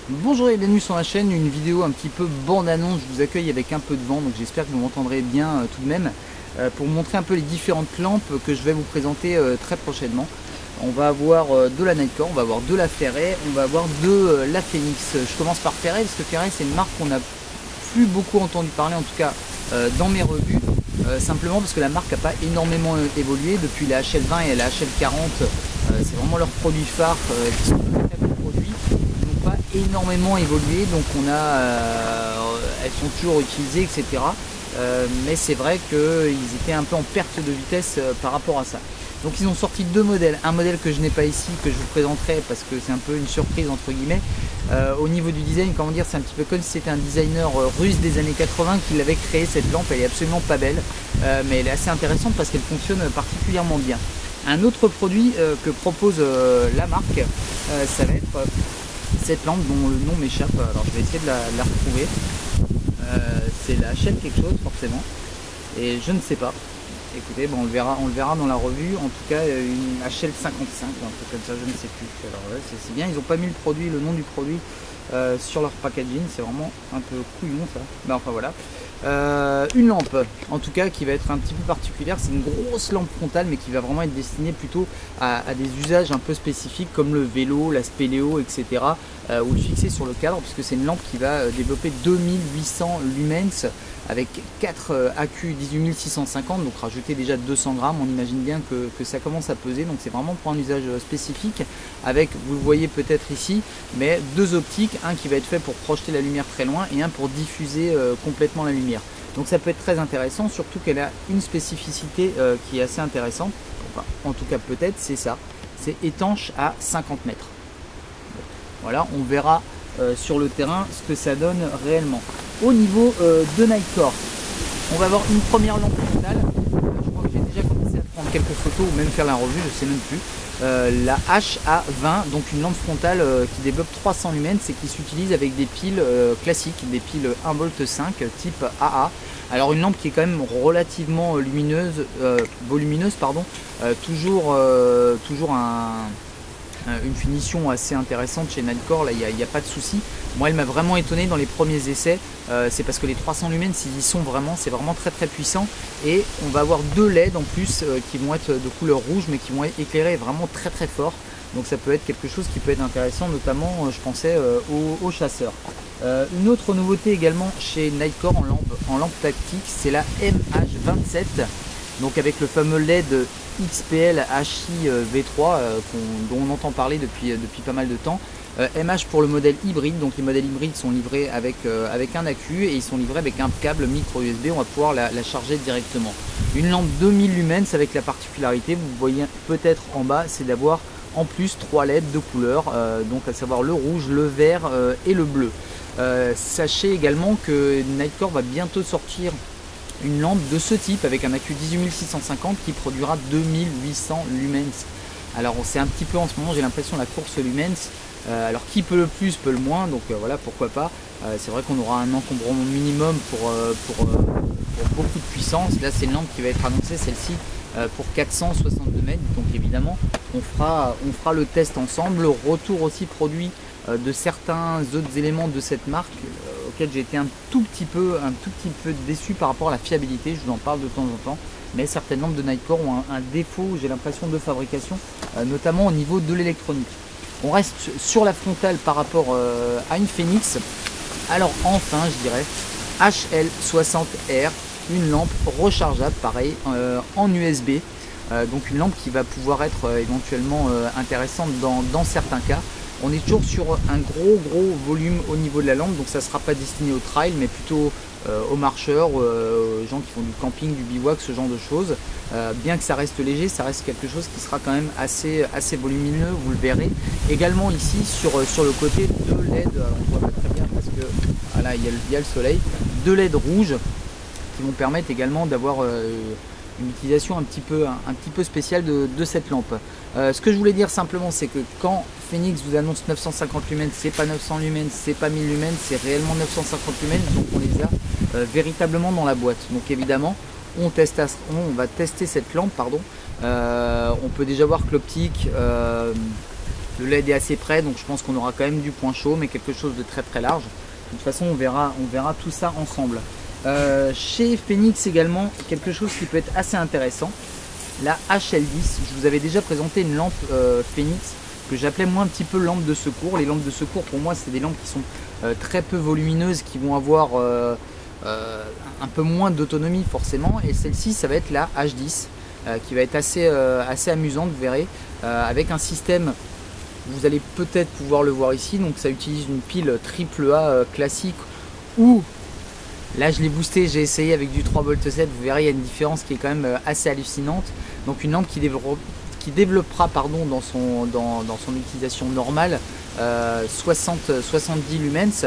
Bonjour et bienvenue sur ma chaîne, une vidéo un petit peu bande-annonce. Je vous accueille avec un peu de vent, donc j'espère que vous m'entendrez bien tout de même, pour vous montrer un peu les différentes lampes que je vais vous présenter très prochainement. On va avoir de la Nightcore, on va avoir de la Ferret, on va avoir de la Phoenix. Je commence par Ferret parce que Ferret c'est une marque qu'on n'a plus beaucoup entendu parler, en tout cas dans mes revues, simplement parce que la marque n'a pas énormément évolué depuis la HL20 et la HL40. C'est vraiment leurs produits phares qui sont de très bons produits, pas énormément évolué, donc elles sont toujours utilisées, etc. Mais c'est vrai qu'ils étaient un peu en perte de vitesse par rapport à ça. Donc ils ont sorti deux modèles, un modèle que je n'ai pas ici, que je vous présenterai parce que c'est un peu une surprise entre guillemets. Au niveau du design, comment dire, c'est un petit peu comme si c'était un designer russe des années 80 qui l'avait créé. Cette lampe, elle est absolument pas belle, mais elle est assez intéressante parce qu'elle fonctionne particulièrement bien. Un autre produit que propose la marque, ça va être cette lampe dont le nom m'échappe. Alors je vais essayer de la retrouver. C'est la HL quelque chose forcément, et je ne sais pas. Écoutez, bon, on le verra dans la revue. En tout cas, une HL55, un truc comme ça, je ne sais plus. Alors ouais, c'est bien, ils n'ont pas mis le nom du produit sur leur packaging. C'est vraiment un peu couillon ça. Mais enfin voilà. Une lampe, en tout cas, qui va être un petit peu particulière. C'est une grosse lampe frontale, mais qui va vraiment être destinée plutôt à des usages un peu spécifiques comme le vélo, la spéléo, etc. Ou le fixer sur le cadre, puisque c'est une lampe qui va développer 2800 lumens avec 4 AQ 18650, donc rajouter déjà 200 grammes. On imagine bien que ça commence à peser, donc c'est vraiment pour un usage spécifique, avec, vous le voyez peut-être ici, mais deux optiques, un qui va être fait pour projeter la lumière très loin et un pour diffuser complètement la lumière. Donc ça peut être très intéressant, surtout qu'elle a une spécificité qui est assez intéressante, enfin, en tout cas peut-être, c'est ça, c'est étanche à 50 mètres. Voilà, on verra sur le terrain ce que ça donne réellement. Au niveau de Nightcore, on va avoir une première lampe frontale. Je crois que j'ai déjà commencé à prendre quelques photos ou même faire la revue, je ne sais même plus. La HA20, donc une lampe frontale qui développe 300 lumens et qui s'utilise avec des piles classiques, des piles 1V5 type AA. Alors une lampe qui est quand même relativement volumineuse, pardon, toujours une finition assez intéressante chez Nightcore, là il n'y a pas de souci. Moi elle m'a vraiment étonné dans les premiers essais, c'est parce que les 300 lumens ils y sont vraiment, c'est vraiment très très puissant, et on va avoir deux LED en plus qui vont être de couleur rouge mais qui vont éclairer vraiment très très fort, donc ça peut être quelque chose qui peut être intéressant, notamment je pensais aux chasseurs. Une autre nouveauté également chez Nightcore en lampe tactique, c'est la MH27, donc avec le fameux LED XPL HI V3 dont on entend parler depuis pas mal de temps. MH pour le modèle hybride, donc les modèles hybrides sont livrés avec un accu et ils sont livrés avec un câble micro USB, on va pouvoir la charger directement. Une lampe 2000 lumens avec la particularité, vous voyez peut-être en bas, c'est d'avoir en plus 3 LED de couleurs, donc à savoir le rouge, le vert et le bleu. Sachez également que Nightcore va bientôt sortir une lampe de ce type avec un accu 18650 qui produira 2800 lumens. Alors c'est un petit peu en ce moment, j'ai l'impression, la course lumens. Alors qui peut le plus peut le moins, donc voilà, pourquoi pas. C'est vrai qu'on aura un encombrement minimum pour beaucoup de puissance. Là c'est une lampe qui va être annoncée, celle-ci, pour 462 mètres, donc évidemment on fera le test ensemble. Le retour aussi produit de certains autres éléments de cette marque auxquels j'ai été un tout petit peu déçu par rapport à la fiabilité, je vous en parle de temps en temps, mais certaines lampes de Nightcore ont un défaut, j'ai l'impression, de fabrication, notamment au niveau de l'électronique. On reste sur la frontale par rapport à une Phoenix. Alors enfin, je dirais HL60R, une lampe rechargeable, pareil, en USB. Donc une lampe qui va pouvoir être éventuellement intéressante dans certains cas. On est toujours sur un gros volume au niveau de la lampe, donc ça ne sera pas destiné au trail, mais plutôt aux marcheurs, aux gens qui font du camping, du bivouac, ce genre de choses. Bien que ça reste léger, ça reste quelque chose qui sera quand même assez volumineux, vous le verrez. Également ici sur le côté, deux LED, alors on ne voit pas très bien parce que voilà, il y a le soleil, deux LED rouges qui vont permettre également d'avoir une utilisation un petit peu spéciale de cette lampe. Ce que je voulais dire simplement, c'est que quand Phoenix vous annonce 950 lumens, c'est pas 900 lumens, c'est pas 1000 lumens, c'est réellement 950 lumens, donc on les a véritablement dans la boîte. Donc évidemment, on va tester cette lampe, pardon. On peut déjà voir que l'optique Le LED est assez près, donc je pense qu'on aura quand même du point chaud, mais quelque chose de très très large. De toute façon, on verra tout ça ensemble. Chez Phoenix également, quelque chose qui peut être assez intéressant, la HL10. Je vous avais déjà présenté une lampe Phoenix que j'appelais moi un petit peu lampe de secours. Les lampes de secours, pour moi, c'est des lampes qui sont très peu volumineuses, qui vont avoir un peu moins d'autonomie forcément. Et celle-ci, ça va être la H10, qui va être assez amusante, vous verrez, avec un système. Vous allez peut-être pouvoir le voir ici, donc ça utilise une pile AAA classique, ou là je l'ai boosté, j'ai essayé avec du 3V7, vous verrez il y a une différence qui est quand même assez hallucinante. Donc une lampe qui développera dans son utilisation normale 70 lumens,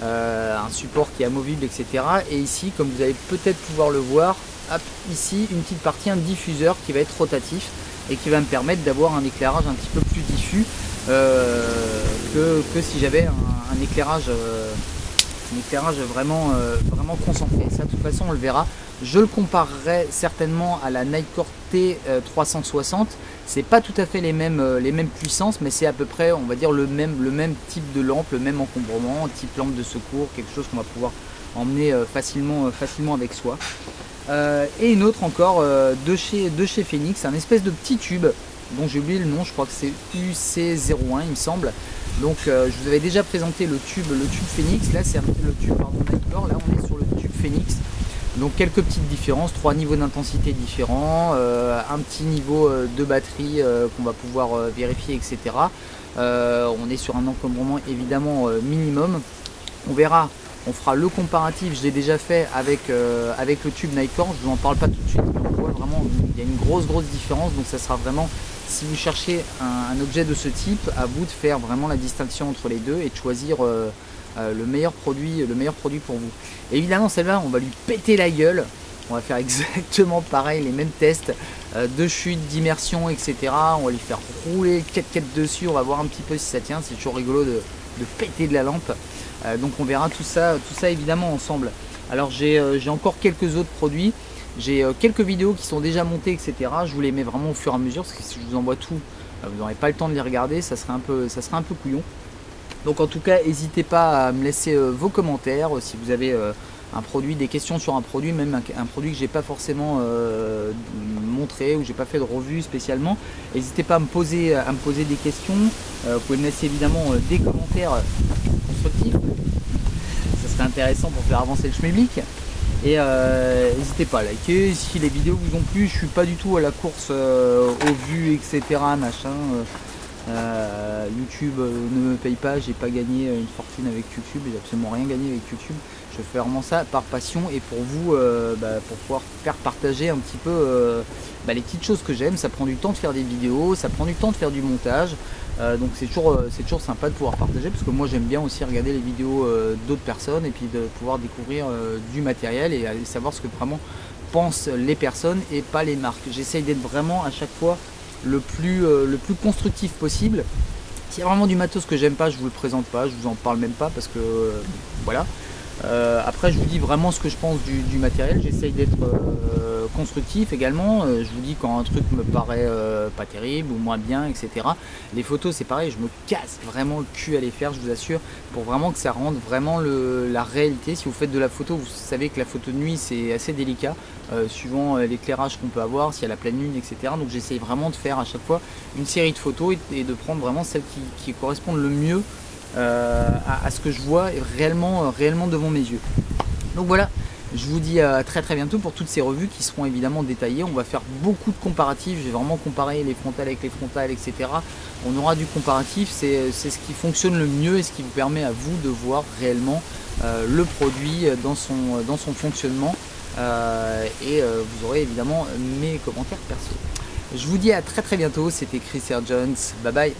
un support qui est amovible, etc. Et ici, comme vous allez peut-être pouvoir le voir, hop, ici une petite partie, un diffuseur qui va être rotatif et qui va me permettre d'avoir un éclairage un petit peu plus diffus que si j'avais un éclairage vraiment concentré. Ça, de toute façon, on le verra. Je le comparerai certainement à la Nikkor T360. C'est pas tout à fait les mêmes puissances, mais c'est à peu près, on va dire, le même type de lampe, le même encombrement, type lampe de secours, quelque chose qu'on va pouvoir emmener facilement avec soi. Et une autre encore de chez Phoenix, un espèce de petit tube dont j'ai oublié le nom, je crois que c'est UC01 il me semble. Donc je vous avais déjà présenté le tube Phoenix, là c'est le tube Nikkor, là on est sur le tube Phoenix. Donc quelques petites différences, 3 niveaux d'intensité différents, un petit niveau de batterie qu'on va pouvoir vérifier, etc. On est sur un encombrement évidemment minimum. On verra, on fera le comparatif, je l'ai déjà fait avec le tube Nikkor, je ne vous en parle pas tout de suite, mais on voit vraiment il y a une grosse différence, donc ça sera vraiment, si vous cherchez un objet de ce type, à vous de faire vraiment la distinction entre les deux et de choisir le meilleur produit pour vous. Et évidemment celle-là, on va lui péter la gueule, on va faire exactement pareil, les mêmes tests de chute, d'immersion, etc. On va lui faire rouler 4x4 dessus, on va voir un petit peu si ça tient, c'est toujours rigolo de péter de la lampe. Donc on verra tout ça évidemment ensemble. Alors j'ai encore quelques autres produits, j'ai quelques vidéos qui sont déjà montées, etc. Je vous les mets vraiment au fur et à mesure, parce que si je vous envoie tout, vous n'aurez pas le temps de les regarder, ça serait un peu couillon. Donc en tout cas, n'hésitez pas à me laisser vos commentaires, si vous avez un produit, des questions sur un produit, même un produit que j'ai pas forcément montré ou j'ai pas fait de revue spécialement. N'hésitez pas à me poser des questions. Vous pouvez me laisser évidemment des commentaires constructifs. Ça serait intéressant pour faire avancer le schmilblick. Et n'hésitez pas à liker si les vidéos vous ont plu. Je suis pas du tout à la course aux vues, etc. Machin. YouTube ne me paye pas, j'ai pas gagné une fortune avec YouTube, j'ai absolument rien gagné avec YouTube. Je fais vraiment ça par passion et pour vous, pour pouvoir faire partager un petit peu les petites choses que j'aime. Ça prend du temps de faire des vidéos, ça prend du temps de faire du montage, donc c'est toujours sympa de pouvoir partager, parce que moi j'aime bien aussi regarder les vidéos d'autres personnes et puis de pouvoir découvrir du matériel et savoir ce que vraiment pensent les personnes et pas les marques. J'essaye d'être vraiment à chaque fois le plus constructif possible. S'il y a vraiment du matos que j'aime pas, je vous le présente pas, je vous en parle même pas, parce que voilà. Après je vous dis vraiment ce que je pense du matériel, j'essaye d'être constructif également, je vous dis quand un truc me paraît pas terrible ou moins bien, etc. Les photos c'est pareil, je me casse vraiment le cul à les faire, je vous assure, pour vraiment que ça rende vraiment la réalité. Si vous faites de la photo, vous savez que la photo de nuit c'est assez délicat, suivant l'éclairage qu'on peut avoir, s'il y a la pleine lune, etc. Donc j'essaye vraiment de faire à chaque fois une série de photos et de prendre vraiment celles qui correspondent le mieux à ce que je vois réellement devant mes yeux. Donc voilà, je vous dis à très bientôt pour toutes ces revues qui seront évidemment détaillées. On va faire beaucoup de comparatifs, je vais vraiment comparer les frontales avec les frontales, etc. On aura du comparatif, c'est ce qui fonctionne le mieux et ce qui vous permet à vous de voir réellement le produit dans son fonctionnement, et vous aurez évidemment mes commentaires perso. Je vous dis à très bientôt, c'était Chris Air Jones, bye bye.